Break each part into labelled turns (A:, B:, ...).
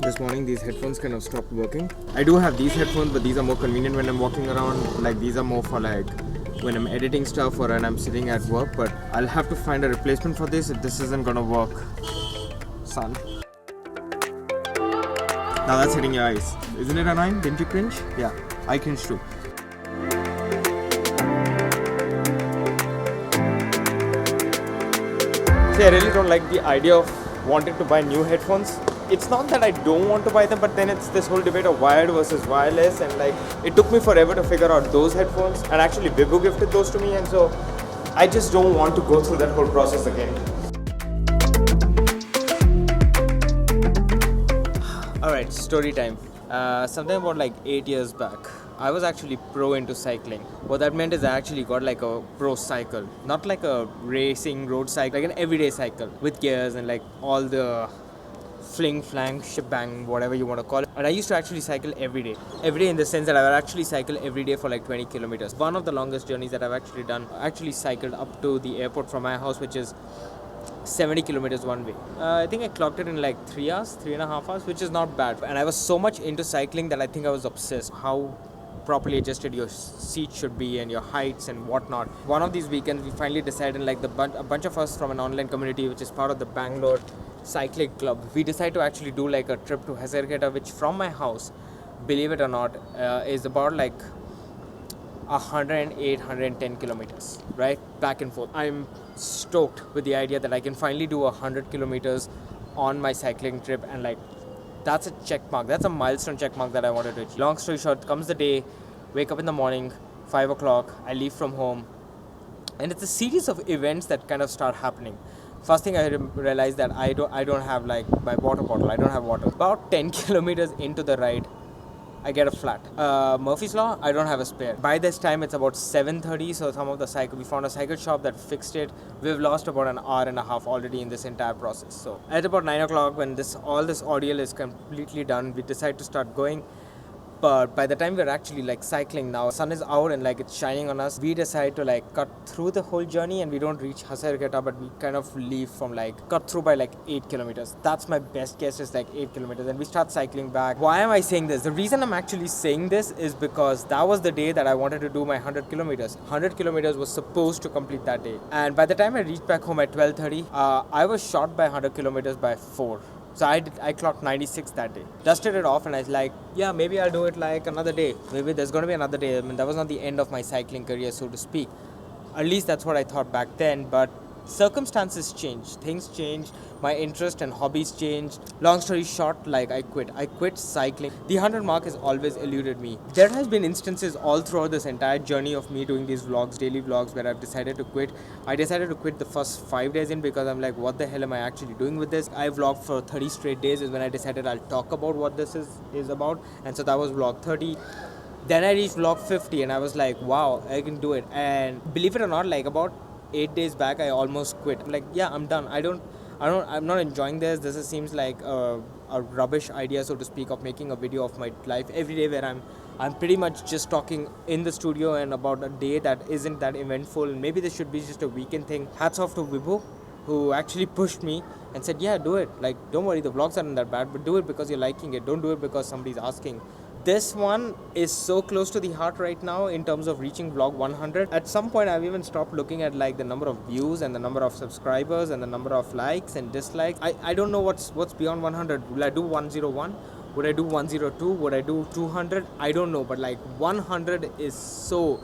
A: This morning these headphones kind of stopped working. I do have these headphones, but these are more convenient when I'm walking around. Like these are more for like when I'm editing stuff or when I'm sitting at work, but I'll have to find a replacement for this if this isn't gonna work. Son. Now that's hitting your eyes. Isn't it annoying? Didn't you cringe? Yeah, I cringe too. See, I really don't like the idea of wanting to buy new headphones. It's not that I don't want to buy them, but then it's this whole debate of wired versus wireless, and like it took me forever to figure out those headphones, and actually Vibu gifted those to me, and so I just don't want to go through that whole process again. Alright, story time. Something about like 8 years back, I was actually pro into cycling. What that meant is I actually got like a pro cycle. Not like a racing road cycle, like an everyday cycle with gears and like all the fling, flang, shebang, whatever you want to call it. And I used to actually cycle every day. Every day in the sense that I would actually cycle every day for like 20 kilometers. One of the longest journeys that I've actually done, I actually cycled up to the airport from my house, which is 70 kilometers one way. I think I clocked it in like 3.5 hours, which is not bad. And I was so much into cycling that I think I was obsessed how properly adjusted your seat should be and your heights and whatnot. One of these weekends we finally decided, like a bunch of us from an online community which is part of the Bangalore Cycling Club, we decided to actually do like a trip to Hasargeta, which from my house, believe it or not, is about like 110 kilometers, right? Back and forth. I'm stoked with the idea that I can finally do 100 kilometers on my cycling trip, and like that's a check mark. That's a milestone check mark that I wanted to achieve. Long story short, comes the day, wake up in the morning, 5 o'clock, I leave from home, and it's a series of events that kind of start happening. First thing I realized that I don't have like my water bottle. I don't have water. About 10 kilometers into the ride, I get a flat. Murphy's Law, I don't have a spare. By this time, it's about 7:30, so we found a cycle shop that fixed it. We've lost about an hour and a half already in this entire process. So at about 9 o'clock, when all this ordeal is completely done, we decide to start going. But by the time we're actually like cycling now, sun is out and like it's shining on us, we decide to like cut through the whole journey, and we don't reach Hasargeta, but we kind of leave from like cut through by like 8 kilometers. That's my best guess, is like 8 kilometers, and we start cycling back. Why am I saying this? The reason I'm actually saying this is because that was the day that I wanted to do my 100 kilometers. 100 kilometers was supposed to complete that day, and by the time I reached back home at 12:30, I was short by 100 kilometers by 4. So I clocked 96 that day. Dusted it off and I was like, yeah, maybe I'll do it like another day. Maybe there's going to be another day. I mean, that was not the end of my cycling career, so to speak. At least that's what I thought back then. But circumstances changed. Things changed. My interest and hobbies changed. Long story short, like I quit cycling. The 100 mark has always eluded me. There has been instances all throughout this entire journey of me doing these vlogs, daily vlogs, where I've decided to quit. I decided to quit the first 5 days in because I'm like, what the hell am I actually doing with this? I vlogged for 30 straight days is when I decided I'll talk about what this is about. And so that was vlog 30. Then I reached vlog 50 and I was like, wow, I can do it. And believe it or not, like about 8 days back, I almost quit. I'm like, yeah, I'm done. I'm not enjoying this. This seems like a rubbish idea, so to speak, of making a video of my life every day where I'm pretty much just talking in the studio and about a day that isn't that eventful. Maybe this should be just a weekend thing. Hats off to Vibu, who actually pushed me and said, yeah, do it. Like, don't worry, the vlogs aren't that bad, but do it because you're liking it. Don't do it because somebody's asking. This one is so close to the heart right now in terms of reaching vlog 100. At some point, I've even stopped looking at like the number of views and the number of subscribers and the number of likes and dislikes. I don't know what's beyond 100. Will I do 101? Would I do 102? Would I do 200? I don't know, but like 100 is so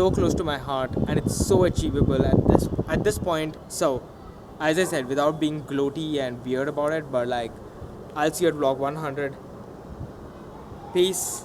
A: close to my heart, and it's so achievable at this point. So, as I said, without being gloaty and weird about it, but like I'll see you at vlog 100. Peace.